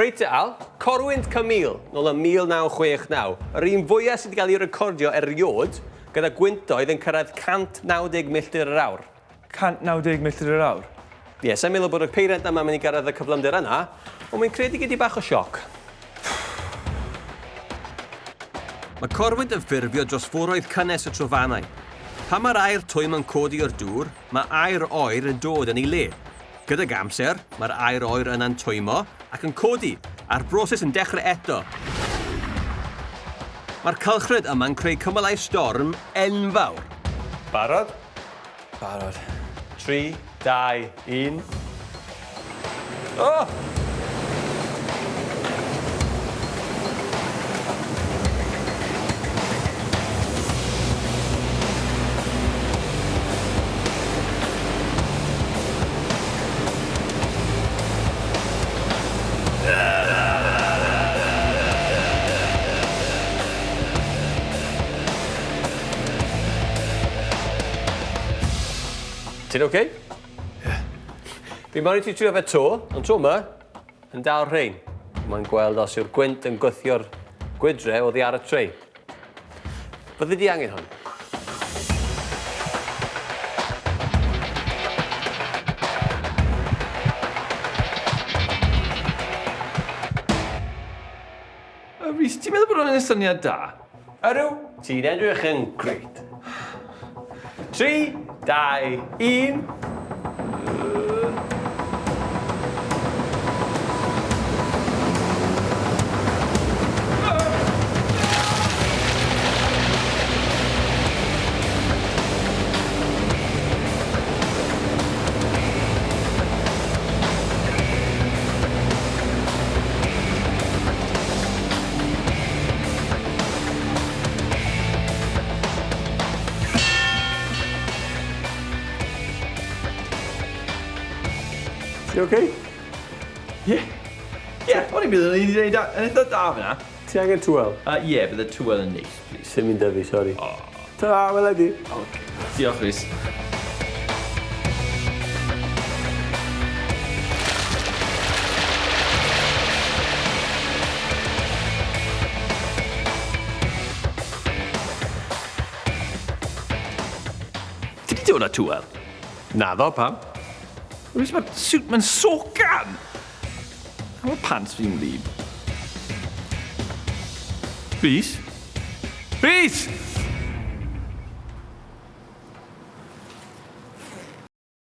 Reit te Al, Corwynt Camille, nôl y 1969. Yr un fwyaf sydd wedi cael ei recordio eriod, gyda gwyntoedd yn cyrraedd 190 milltir yr awr. 190 milltir yr awr? Ie, sa'n meddwl bod y peiriant yma mynd i gyrraedd y cyflymder yna, ond mae'n credu gyda bach o sioc. Mae Corwynt yn ffurfio dros fwroedd cynnes y trofannau. Pan mae'r aer twym yn codi o'r dŵr, mae aer oer yn dod yn ei le. Gydag amser, mae'r aer oer yn antwymo ac yn codi, a'r broses yn dechrau eto. Mae'r cylchred yma'n creu cymylau storm enfawr. Barod? Barod. 3, 2, 1. Oh! Ti'n oce? Ie. Fi moyn i ti trio fe to, ond to yma yn dal rhain. Mae'n gweld os yw'r gwynt yn gwthio'r gwydre oddi ar y trei. Bydde di angen hwn. Rhys, ti'n meddwl bod hwnna'n syniad da? Ydw, ti'n edrych yn greit. 3, 2, 1. Ti oce? Ie. Ie, o'n i'n meddwl ni'n gwneud yn eitha da fyna. Ti angen twel? Ie, bydd y twel yn neis, please. Sy'n mynd â fi, sori. O. Ta, weledi. Okay. Diolch, Rhys. Ti di dod â twel? Naddo, pam? Rhys, mae'r siwt mae'n socan! A mae'r pants fi'n wlyb. Rhys? Rhys!